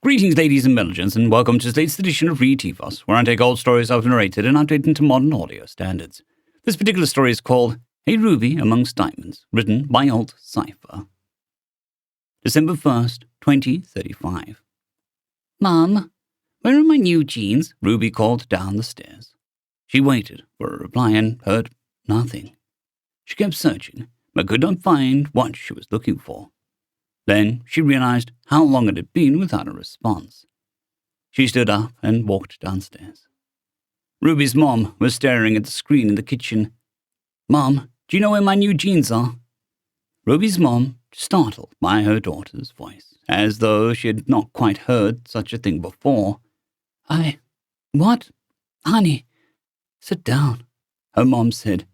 Greetings, ladies and milligans, and welcome to this latest edition of ReTFOS, where I take old stories I've narrated and update into modern audio standards. This particular story is called A Ruby Amongst Diamonds, written by old sci-fi. December 1st, 2035. Mom, where are my new jeans? Ruby called down the stairs. She waited for a reply and heard nothing. She kept searching, but could not find what she was looking for. Then she realized how long it had been without a response. She stood up and walked downstairs. Ruby's mom was staring at the screen in the kitchen. Mom, do you know where my new jeans are? Ruby's mom, startled by her daughter's voice, as though she had not quite heard such a thing before. What? Honey, sit down, her mom said.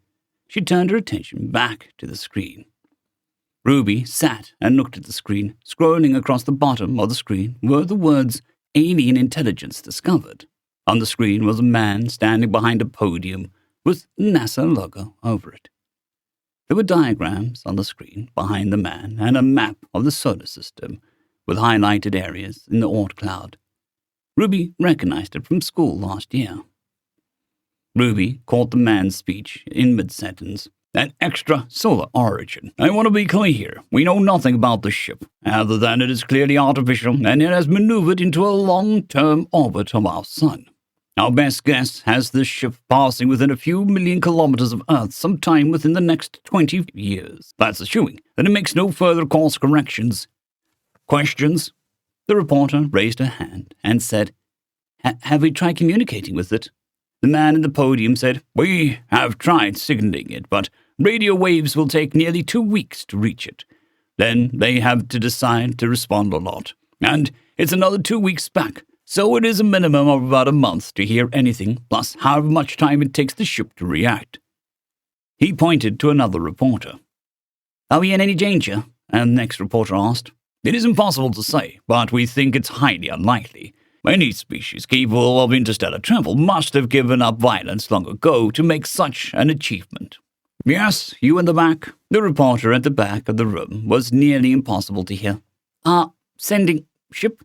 She turned her attention back to the screen. Ruby sat and looked at the screen. Scrolling across the bottom of the screen were the words, Alien Intelligence Discovered. On the screen was a man standing behind a podium with NASA logo over it. There were diagrams on the screen behind the man and a map of the solar system with highlighted areas in the Oort cloud. Ruby recognized it from school last year. Ruby caught the man's speech in mid-sentence. An extra solar origin. I want to be clear here. We know nothing about the ship, other than it is clearly artificial and it has maneuvered into a long-term orbit of our sun. Our best guess has this ship passing within a few million kilometers of Earth sometime within the next 20 years. That's assuming that it makes no further course corrections. Questions? The reporter raised her hand and said, Have we tried communicating with it? The man at the podium said, We have tried signaling it, but radio waves will take nearly 2 weeks to reach it. Then they have to decide to respond or not. And it's another 2 weeks back, so it is a minimum of about a month to hear anything, plus however much time it takes the ship to react. He pointed to another reporter. Are we in any danger? And the next reporter asked. It is impossible to say, but we think it's highly unlikely. Any species capable of interstellar travel must have given up violence long ago to make such an achievement. Yes, you in the back. The reporter at the back of the room was nearly impossible to hear. Sending ship?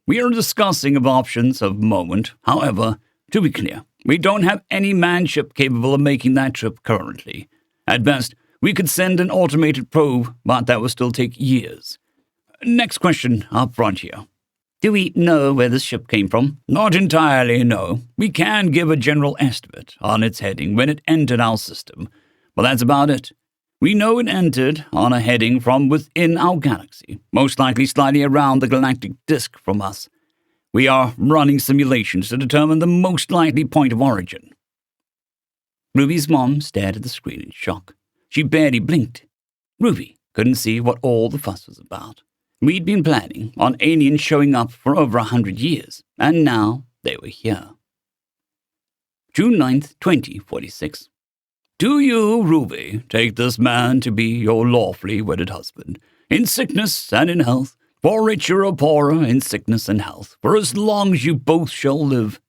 We are discussing of options of moment. However, to be clear, we don't have any manned ship capable of making that trip currently. At best, we could send an automated probe, but that would still take years. Next question up front here. Do we know where this ship came from? Not entirely, no. We can give a general estimate on its heading when it entered our system, but that's about it. We know it entered on a heading from within our galaxy, most likely slightly around the galactic disk from us. We are running simulations to determine the most likely point of origin. Ruby's mom stared at the screen in shock. She barely blinked. Ruby couldn't see what all the fuss was about. We'd been planning on aliens showing up for over 100 years, and now they were here. June 9th, 2046. Do you, Ruby, take this man to be your lawfully wedded husband, in sickness and in health, for richer or poorer in sickness and health, for as long as you both shall live?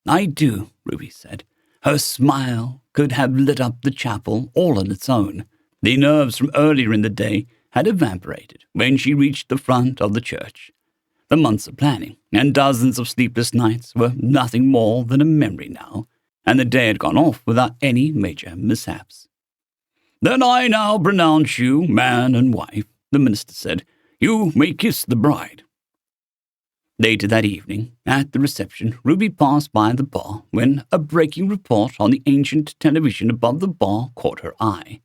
I do, Ruby said. Her smile could have lit up the chapel all on its own. The nerves from earlier in the day had evaporated when she reached the front of the church. The months of planning and dozens of sleepless nights were nothing more than a memory now, and the day had gone off without any major mishaps. Then I now pronounce you man and wife, the minister said. You may kiss the bride. Later that evening, at the reception, Ruby passed by the bar when a breaking report on the ancient television above the bar caught her eye.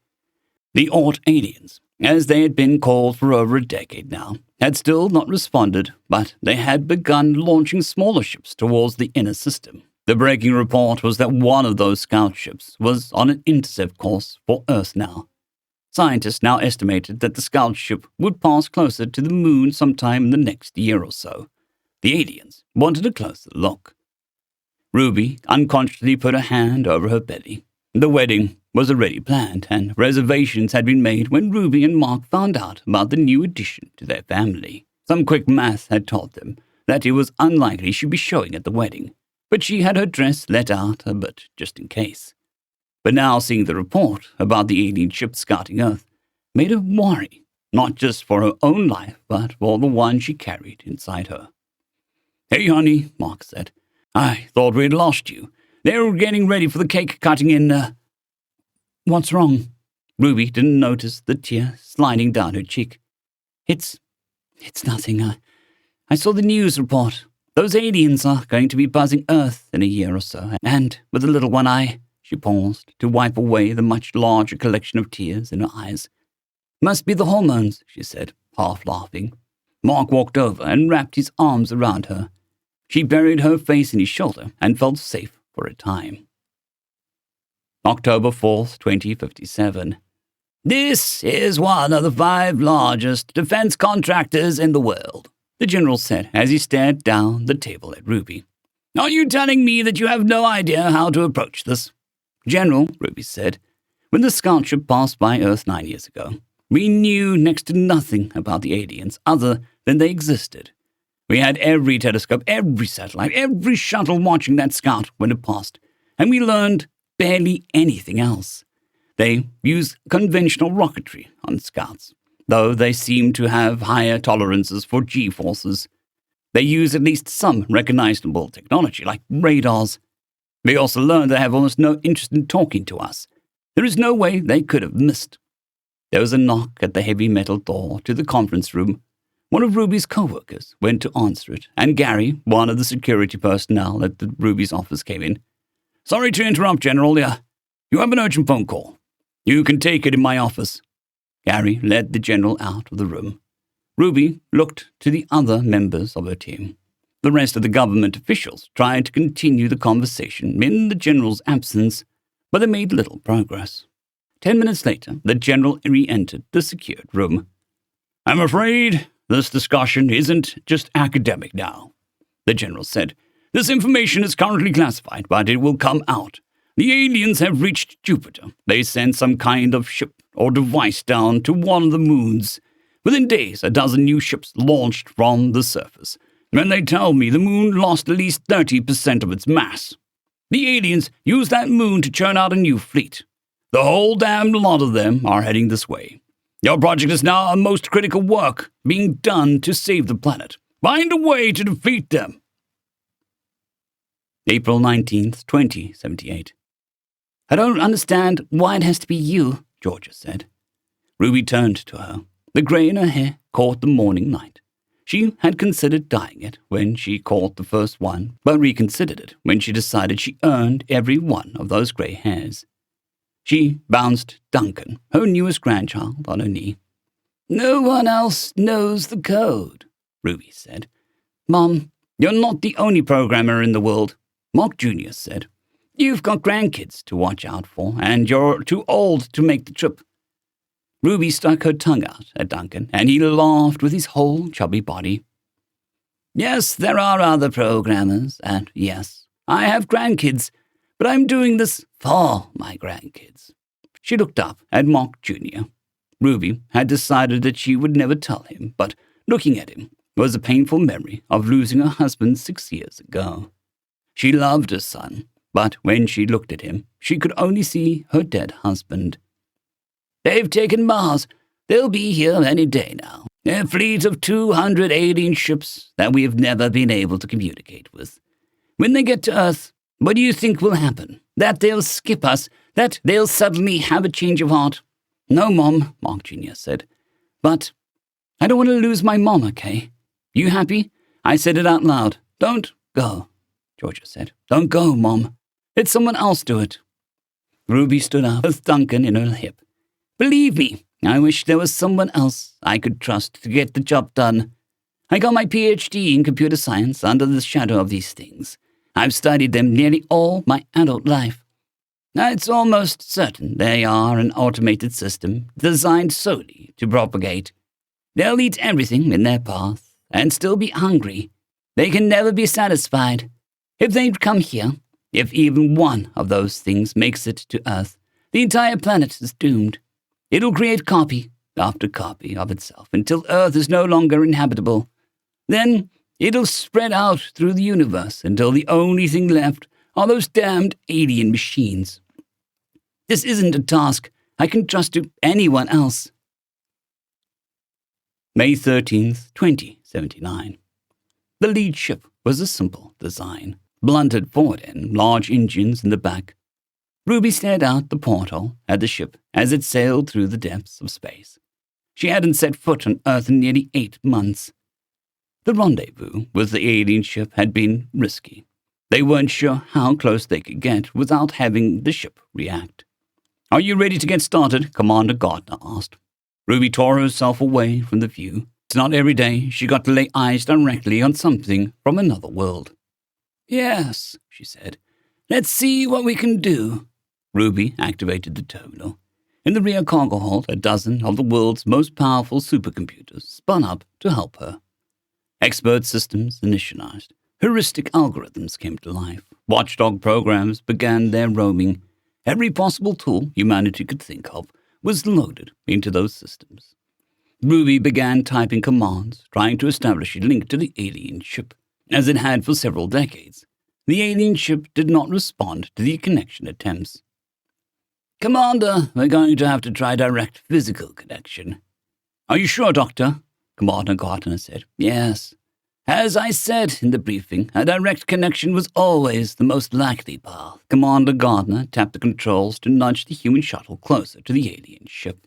The Oort aliens, as they had been called for over a decade now, had still not responded, but they had begun launching smaller ships towards the inner system. The breaking report was that one of those scout ships was on an intercept course for Earth now. Scientists now estimated that the scout ship would pass closer to the moon sometime in the next year or so. The aliens wanted a closer look. Ruby unconsciously put a hand over her belly. The wedding was already planned, and reservations had been made when Ruby and Mark found out about the new addition to their family. Some quick math had taught them that it was unlikely she'd be showing at the wedding, but she had her dress let out a bit just in case. But now seeing the report about the alien ship scouting Earth made her worry, not just for her own life, but for the one she carried inside her. Hey, honey, Mark said. I thought we'd lost you. They were getting ready for the cake cutting in, What's wrong? Ruby didn't notice the tear sliding down her cheek. It's nothing. I saw the news report. Those aliens are going to be buzzing Earth in a year or so, and with a little one, she paused to wipe away the much larger collection of tears in her eyes. Must be the hormones, she said, half laughing. Mark walked over and wrapped his arms around her. She buried her face in his shoulder and felt safe for a time. October 4th, 2057. This is one of the 5 largest defense contractors in the world, the general said as he stared down the table at Ruby. Are you telling me that you have no idea how to approach this? General, Ruby said, when the scout ship passed by Earth 9 years ago, we knew next to nothing about the aliens other than they existed. We had every telescope, every satellite, every shuttle watching that scout when it passed, and we learned barely anything else. They use conventional rocketry on scouts, though they seem to have higher tolerances for G-forces. They use at least some recognizable technology, like radars. We also learned they have almost no interest in talking to us. There is no way they could have missed. There was a knock at the heavy metal door to the conference room. One of Ruby's co-workers went to answer it, and Gary, one of the security personnel at Ruby's office, came in. Sorry to interrupt, General. You have an urgent phone call. You can take it in my office. Gary led the general out of the room. Ruby looked to the other members of her team. The rest of the government officials tried to continue the conversation in the general's absence, but they made little progress. 10 minutes later, the general re-entered the secured room. I'm afraid this discussion isn't just academic now, the general said. This information is currently classified, but it will come out. The aliens have reached Jupiter. They sent some kind of ship or device down to one of the moons. Within days, a dozen new ships launched from the surface. And they tell me the moon lost at least 30% of its mass. The aliens used that moon to churn out a new fleet. The whole damned lot of them are heading this way. Your project is now a most critical work being done to save the planet. Find a way to defeat them. April 19th, 2078. I don't understand why it has to be you, Georgia said. Ruby turned to her. The grey in her hair caught the morning light. She had considered dyeing it when she caught the first one, but reconsidered it when she decided she earned every one of those grey hairs. She bounced Duncan, her newest grandchild, on her knee. No one else knows the code, Ruby said. Mom, you're not the only programmer in the world, Mark Jr. said. You've got grandkids to watch out for, and you're too old to make the trip. Ruby stuck her tongue out at Duncan, and he laughed with his whole chubby body. Yes, there are other programmers, and yes, I have grandkids, but I'm doing this for my grandkids. She looked up at Mark Jr. Ruby had decided that she would never tell him, but looking at him was a painful memory of losing her husband 6 years ago. She loved her son, but when she looked at him, she could only see her dead husband. They've taken Mars. They'll be here any day now. A fleet of 200 alien ships that we have never been able to communicate with. When they get to Earth, what do you think will happen? That they'll skip us? That they'll suddenly have a change of heart? No, Mom, Mark Jr. said. But I don't want to lose my mom, okay? You happy? I said it out loud. Don't go, Georgia said. Don't go, Mom. Let someone else do it. Ruby stood up with Duncan in her hip. Believe me, I wish there was someone else I could trust to get the job done. I got my PhD in computer science under the shadow of these things. I've studied them nearly all my adult life. It's almost certain they are an automated system designed solely to propagate. They'll eat everything in their path and still be hungry. They can never be satisfied. If they come here, if even one of those things makes it to Earth, the entire planet is doomed. It'll create copy after copy of itself until Earth is no longer inhabitable. Then it'll spread out through the universe until the only thing left are those damned alien machines. This isn't a task I can trust to anyone else. May 13th, 2079. The lead ship was a simple design, blunted forward end, large engines in the back. Ruby stared out the porthole at the ship as it sailed through the depths of space. She hadn't set foot on Earth in nearly 8 months. The rendezvous with the alien ship had been risky. They weren't sure how close they could get without having the ship react. "Are you ready to get started?" Commander Gardner asked. Ruby tore herself away from the view. It's not every day she got to lay eyes directly on something from another world. "Yes," she said. "Let's see what we can do." Ruby activated the terminal. In the rear cargo hold, a dozen of the world's most powerful supercomputers spun up to help her. Expert systems initialized. Heuristic algorithms came to life. Watchdog programs began their roaming. Every possible tool humanity could think of was loaded into those systems. Ruby began typing commands, trying to establish a link to the alien ship, as it had for several decades. The alien ship did not respond to the connection attempts. "Commander, we're going to have to try direct physical connection." "Are you sure, Doctor?" Commander Gardner said. "Yes. As I said in the briefing, a direct connection was always the most likely path." Commander Gardner tapped the controls to nudge the human shuttle closer to the alien ship.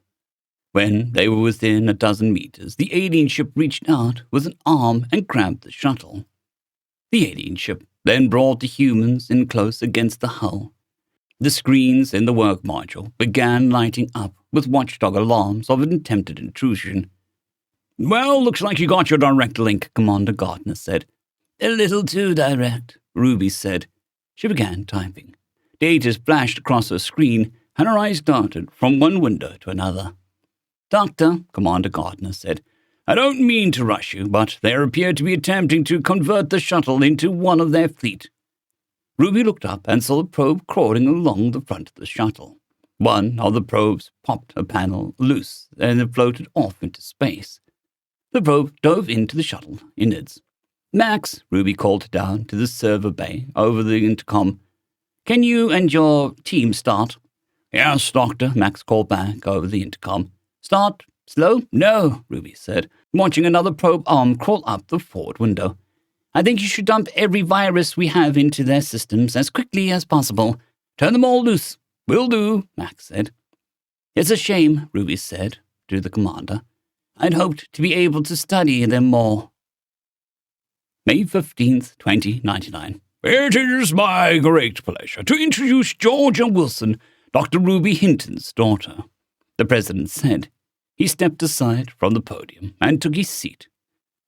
When they were within a dozen meters, the alien ship reached out with an arm and grabbed the shuttle. The alien ship then brought the humans in close against the hull. The screens in the work module began lighting up with watchdog alarms of an attempted intrusion. "Well, looks like you got your direct link," Commander Gardner said. "A little too direct," Ruby said. She began typing. Data flashed across her screen, and her eyes darted from one window to another. "Doctor," Commander Gardner said, "I don't mean to rush you, but they appear to be attempting to convert the shuttle into one of their fleet." Ruby looked up and saw a probe crawling along the front of the shuttle. One of the probes popped a panel loose and it floated off into space. The probe dove into the shuttle innards. "Max," Ruby called down to the server bay over the intercom. "Can you and your team start?" "Yes, Doctor," Max called back over the intercom. "Start slow?" "No," Ruby said, watching another probe arm crawl up the forward window. "I think you should dump every virus we have into their systems as quickly as possible. Turn them all loose." "Will do," Max said. "It's a shame," Ruby said to the commander. "I'd hoped to be able to study them more." May 15th, 2099. "It is my great pleasure to introduce Georgia Wilson, Dr. Ruby Hinton's daughter," the president said. He stepped aside from the podium and took his seat.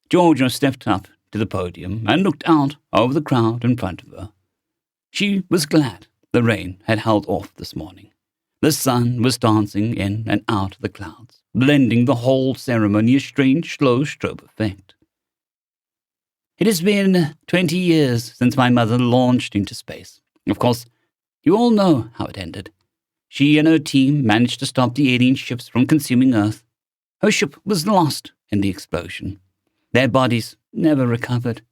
Georgia stepped up to the podium and looked out over the crowd in front of her. She was glad the rain had held off this morning. The sun was dancing in and out of the clouds, blending the whole ceremony a strange, slow strobe effect. "It has been 20 years since my mother launched into space. Of course, you all know how it ended. She and her team managed to stop the alien ships from consuming Earth. Her ship was lost in the explosion. Their bodies never recovered.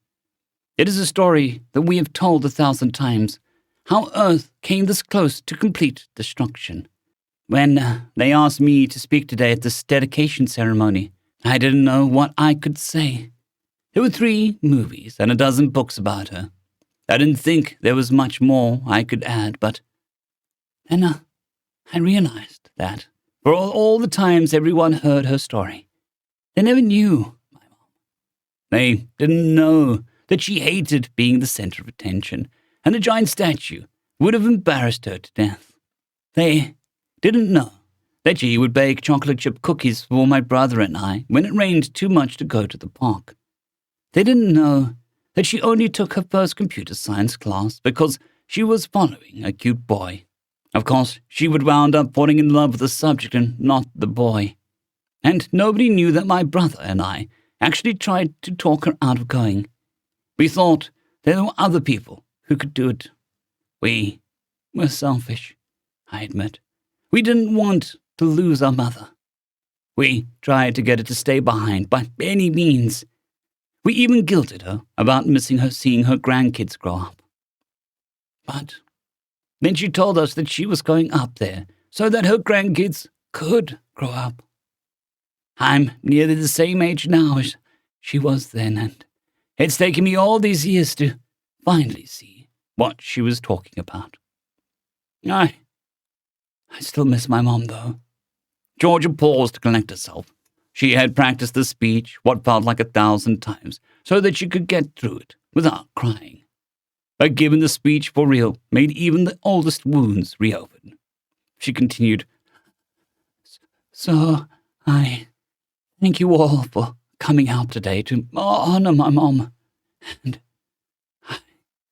It is a story that we have told 1,000 times, how Earth came this close to complete destruction. When they asked me to speak today at this dedication ceremony, I didn't know what I could say. There were 3 movies and a dozen books about her. I didn't think there was much more I could add, but then I realized that for all the times everyone heard her story, they never knew my mom. They didn't know that she hated being the center of attention, and a giant statue would have embarrassed her to death. They didn't know that she would bake chocolate chip cookies for my brother and I when it rained too much to go to the park. They didn't know that she only took her first computer science class because she was following a cute boy. Of course, she would wound up falling in love with the subject and not the boy. And nobody knew that my brother and I actually tried to talk her out of going. We thought there were other people who could do it. We were selfish, I admit. We didn't want to lose our mother. We tried to get her to stay behind by any means. We even guilted her about missing her seeing her grandkids grow up. But then she told us that she was going up there so that her grandkids could grow up. I'm nearly the same age now as she was then, and It's taken me all these years to finally see what she was talking about. I still miss my mom, though. Georgia paused to collect herself. She had practiced the speech what felt like 1,000 times so that she could get through it without crying. But giving the speech for real made even the oldest wounds reopen. She continued, So, I thank you all for coming out today to honor my mom. And I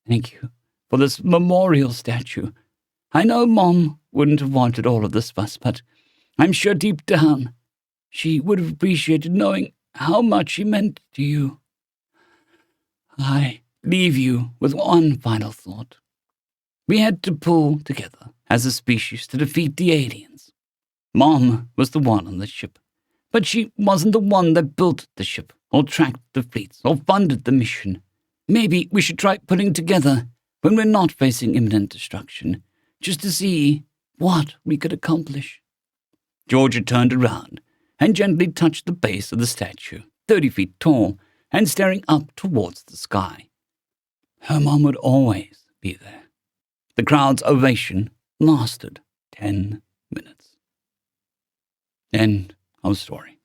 thank you for this memorial statue. I know Mom wouldn't have wanted all of this fuss, but I'm sure deep down she would have appreciated knowing how much she meant to you. I leave you with one final thought. We had to pull together as a species to defeat the aliens. Mom was the one on the ship, but she wasn't the one that built the ship, or tracked the fleets, or funded the mission. Maybe we should try putting together when we're not facing imminent destruction, just to see what we could accomplish. Georgia turned around and gently touched the base of the statue, 30 feet tall, and staring up towards the sky. Her mom would always be there. The crowd's ovation lasted 10 minutes. End of story.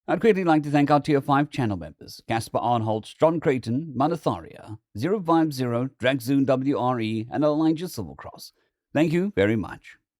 I'd greatly like to thank our Tier 5 channel members, Caspar Arnholtz, John Creighton, Manatharia, 050, Dragzoon WRE, and Elijah Silvercross. Thank you very much.